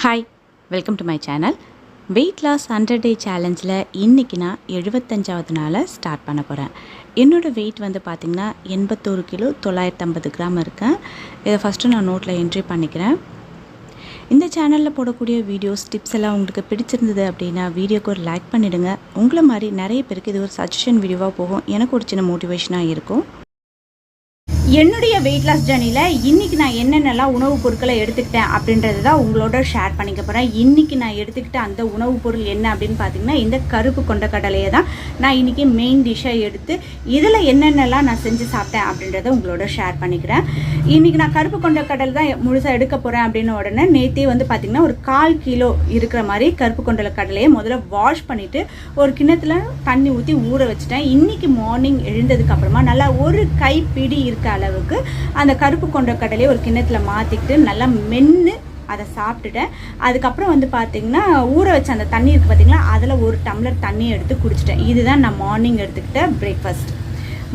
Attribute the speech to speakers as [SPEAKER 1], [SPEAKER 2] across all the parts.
[SPEAKER 1] Hi, welcome to my channel. Weight loss 100 day சேலஞ்சில் இன்றைக்கி நான் 75வது நாளை ஸ்டார்ட் பண்ண போகிறேன். என்னோடய வெயிட் வந்து பார்த்திங்கன்னா 81 கிலோ 950 கிராம் இருக்கேன். இதை ஃபஸ்ட்டு நான் நோட்டில் என்ட்ரி பண்ணிக்கிறேன். இந்த சேனலில் போடக்கூடிய வீடியோஸ் டிப்ஸ் எல்லாம் உங்களுக்கு பிடிச்சிருந்தது அப்படின்னா வீடியோக்கு ஒரு லைக் பண்ணிவிடுங்க. உங்களை மாதிரி நிறைய பேருக்கு இது ஒரு சஜஷன் வீடியோவாக போகும், எனக்கு ஒரு சின்ன மோட்டிவேஷனாக இருக்கும். என்னுடைய வெயிட் லாஸ் ஜர்னியில் இன்றைக்கி நான் என்னென்னலாம் உணவுப் பொருட்களை எடுத்துக்கிட்டேன் அப்படின்றது தான் உங்களோட ஷேர் பண்ணிக்க போகிறேன். இன்றைக்கி நான் எடுத்துக்கிட்ட அந்த உணவுப் பொருள் என்ன அப்படின்னு பார்த்தீங்கன்னா, இந்த கருப்பு கொண்ட கடலையை தான் நான் இன்றைக்கி மெயின் டிஷ்ஷாக எடுத்து இதில் என்னென்னலாம் நான் செஞ்சு சாப்பிட்டேன் அப்படின்றத உங்களோட ஷேர் பண்ணிக்கிறேன். இன்றைக்கி நான் கருப்பு கொண்ட கடலை தான் முழுசாக எடுக்க போகிறேன் அப்படின்னு உடனே நேற்றே வந்து பார்த்திங்கன்னா ஒரு 1/4 கிலோ இருக்கிற மாதிரி கருப்பு கொண்ட கடலையை முதல்ல வாஷ் பண்ணிவிட்டு ஒரு கிண்ணத்தில் தண்ணி ஊற்றி ஊற வச்சுட்டேன். இன்றைக்கி மார்னிங் எழுந்ததுக்கப்புறமா நல்லா ஒரு கைப்பிடி இருக்க அளவுக்கு அந்த கருப்பு கொண்ட கடலையை ஒரு கிண்ணத்தில் மாற்றிக்கிட்டு நல்லா மென்று அதை சாப்பிட்டுட்டேன். அதுக்கப்புறம் வந்து பார்த்திங்கன்னா ஊற வச்ச அந்த தண்ணி இருக்குது பார்த்திங்களா, அதில் ஒரு டம்ளர் தண்ணி எடுத்து குடிச்சிட்டேன். இதுதான் நான் மார்னிங் எடுத்துக்கிட்ட பிரேக்ஃபாஸ்ட்.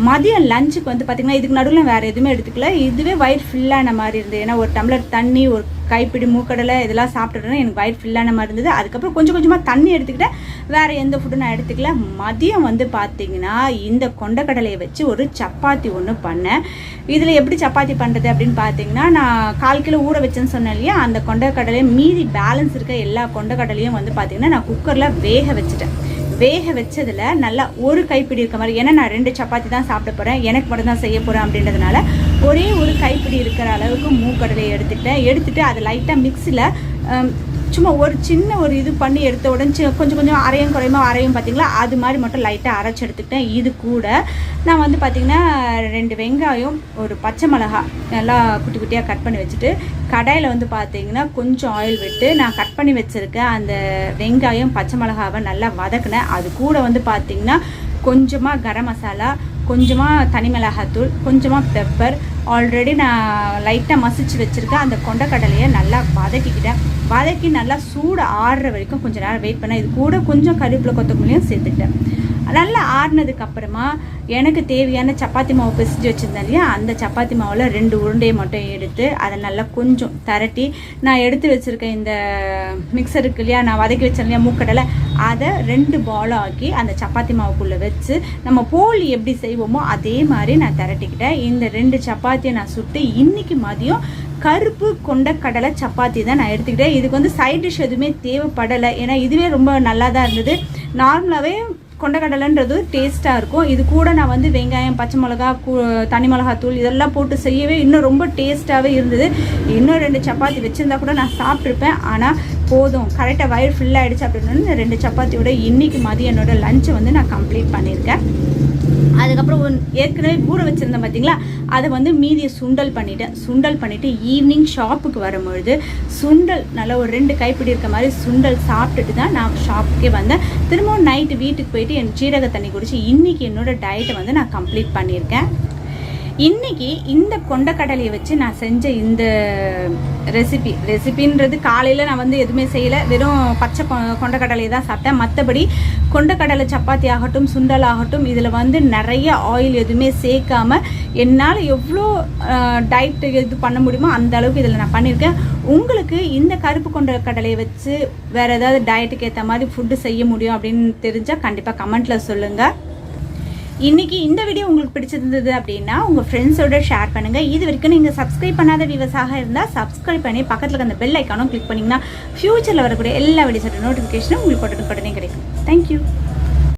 [SPEAKER 1] மதியம் லஞ்சுக்கு வந்து பார்த்திங்கன்னா இதுக்கு நடுவில் வேறு எதுவுமே எடுத்துக்கல. இதுவே வயிறு ஃபில்லான மாதிரி இருந்தது. ஏன்னா ஒரு டம்ளர் தண்ணி, ஒரு கைப்பிடி மூக்கடலை இதெல்லாம் சாப்பிட்டுட்டேன்னா எனக்கு வயிறு ஃபில்லான மாதிரி இருந்தது. அதுக்கப்புறம் கொஞ்சம் கொஞ்சமாக தண்ணி எடுத்துக்கிட்டேன். வேறு எந்த ஃபுட்டும் நான் எடுத்துக்கல. மதியம் வந்து பார்த்திங்கன்னா இந்த கொண்டக்கடலையை வச்சு ஒரு சப்பாத்தி ஒன்று பண்ணேன். இதில் எப்படி சப்பாத்தி பண்ணுறது அப்படின்னு பார்த்தீங்கன்னா, நான் 1/4 கிலோ ஊற வச்சேன்னு சொன்னேன் இல்லையா, அந்த கொண்டக்கடலையும் மீதி பேலன்ஸ் இருக்க எல்லா கொண்டக்கடலையும் வந்து பார்த்திங்கன்னா நான் குக்கரில் வேக வச்சுட்டேன். வேக வச்சதில் நல்லா ஒரு கைப்பிடி இருக்க மாதிரி, ஏன்னா நான் 2 சப்பாத்தி தான் சாப்பிட போகிறேன், எனக்கு மட்டும் தான் செய்ய போகிறேன் அப்படின்றதுனால ஒரே ஒரு கைப்பிடி இருக்கிற அளவுக்கு மூக்கடலையை எடுத்துகிட்டு அதை லைட்டாக மிக்ஸியில் சும்மா ஒரு சின்ன ஒரு இது பண்ணி எடுத்த உடனே கொஞ்சம் கொஞ்சம் அரையும் குறையுமா அரையும் பார்த்திங்களா, அது மாதிரி மட்டும் லைட்டாக அரைச்சி எடுத்துக்கிட்டேன். இது கூட நான் வந்து பார்த்திங்கன்னா 2 வெங்காயம், ஒரு பச்சை மிளகா நல்லா குட்டி குட்டியாக கட் பண்ணி வச்சுட்டு கடாயில் வந்து பார்த்திங்கன்னா கொஞ்சம் ஆயில் விட்டு நான் கட் பண்ணி வச்சுருக்கேன் அந்த வெங்காயம் பச்சை மிளகாவை நல்லா வதக்கினேன். அது கூட வந்து பார்த்திங்கன்னா கொஞ்சமாக கரம் மசாலா, கொஞ்சமாக தனி மிளகாத்தூள், கொஞ்சமாக பெப்பர், ஆல்ரெடி நான் லைட்டாக மசிச்சு வச்சுருக்கேன் அந்த கொண்டக்கடலையை நல்லா வதக்கி நல்லா சூடு ஆறுற வரைக்கும் கொஞ்சம் நேரம் வெயிட் பண்ணேன். இது கூட கொஞ்சம் கருவேப்பிலை கொத்தமல்லியும் சேர்த்துக்கிட்டேன். நல்லா ஆறுனதுக்கப்புறமா எனக்கு தேவையான சப்பாத்தி மாவு பிசைஞ்சு வச்சுருந்தேன் இல்லையா, அந்த சப்பாத்தி மாவில் 2 உருண்டையை மட்டும் எடுத்து அதை நல்லா கொஞ்சம் திரட்டி நான் எடுத்து வச்சுருக்கேன் இந்த மிக்சர் இருக்கு இல்லையா, நான் வதக்கி வச்சேன் இல்லையா மூக்கடலை, அதை 2 பாலாக ஆக்கி அந்த சப்பாத்தி மாவுக்குள்ளே வச்சு நம்ம போலி எப்படி செய்வோமோ அதே மாதிரி நான் திரட்டிக்கிட்டேன். இந்த 2 சப்பாத்தியை நான் சுட்டு இன்றைக்கி மதியம் கருப்பு கொண்ட கடலை சப்பாத்தி தான் நான் எடுத்துக்கிட்டேன். இதுக்கு வந்து சைட் டிஷ் எதுவுமே தேவைப்படலை, ஏன்னா இதுவே ரொம்ப நல்லா தான் இருந்தது. நார்மலாகவே கொண்டக்கடலைன்றது டேஸ்ட்டாக இருக்கும். இது கூட நான் வந்து வெங்காயம், பச்சை மிளகா, தனி மிளகாத்தூள் இதெல்லாம் போட்டு செய்யவே இன்னும் ரொம்ப டேஸ்ட்டாகவே இருந்தது. இன்னும் 2 சப்பாத்தி வச்சுருந்தா கூட நான் சாப்பிட்ருப்பேன். ஆனால் போதும், கரெக்டாக வயிறு ஃபுல்லாகிடுச்சு அப்படின்னு 2 சப்பாத்தியோட இன்றைக்கி மதியம் என்னோட லஞ்சை வந்து நான் கம்ப்ளீட் பண்ணியிருக்கேன். அதுக்கப்புறம் ஏற்கனவே ஊற வச்சுருந்தேன் பார்த்தீங்களா, அதை வந்து மீதியை சுண்டல் பண்ணிவிட்டு ஈவினிங் ஷாப்புக்கு வரும்பொழுது சுண்டல் நல்லா ஒரு 2 கைப்பிடி இருக்க மாதிரி சுண்டல் சாப்பிட்டுட்டு தான் நான் ஷாப்புக்கே வந்தேன். திரும்பவும் நைட்டு வீட்டுக்கு போயிட்டு என் சீரக தண்ணி குடிச்சு இன்றைக்கி என்னோடய டயட்டை வந்து நான் கம்ப்ளீட் பண்ணியிருக்கேன். இன்றைக்கி இந்த கொண்டக்கடலையை வச்சு நான் செஞ்ச இந்த ரெசிபின்றது காலையில் நான் வந்து எதுவுமே செய்யலை, வெறும் பச்சை கொண்டக்கடலையை தான் சாப்பிட்டேன். மற்றபடி கொண்டக்கடலை சப்பாத்தி ஆகட்டும், சுண்டல் ஆகட்டும், இதில் வந்து நிறைய ஆயில் எதுவுமே சேர்க்காமல் என்னால் எவ்வளோ டயட் இது பண்ண முடியுமோ அந்த அளவுக்கு இதில் நான் பண்ணியிருக்கேன். உங்களுக்கு இந்த கருப்பு கொண்ட கடலையை வச்சு வேறு ஏதாவது டயட்டுக்கு ஏற்ற மாதிரி ஃபுட்டு செய்ய முடியும் அப்படின்னு தெரிஞ்சால் கண்டிப்பாக கமெண்ட்டில் சொல்லுங்கள். இன்றைக்கி இந்த வீடியோ உங்களுக்கு பிடிச்சிருந்தது அப்படின்னா உங்கள் ஃப்ரெண்ட்ஸோட ஷேர் பண்ணுங்கள். இது வரைக்கும் நீங்கள் சப்ஸ்கிரைப் பண்ணாத வியூவர்ஸாக இருந்தால் சப்ஸ்கிரைப் பண்ணி பக்கத்தில் அந்த பெல் ஐக்கானும் கிளிக் பண்ணிங்கன்னா ஃப்யூச்சரில் வரக்கூடிய எல்லா வீடியோஸோட நோட்டிஃபிகேஷனும் உங்களுக்கு உடனே கிடைக்கும். தேங்க்யூ.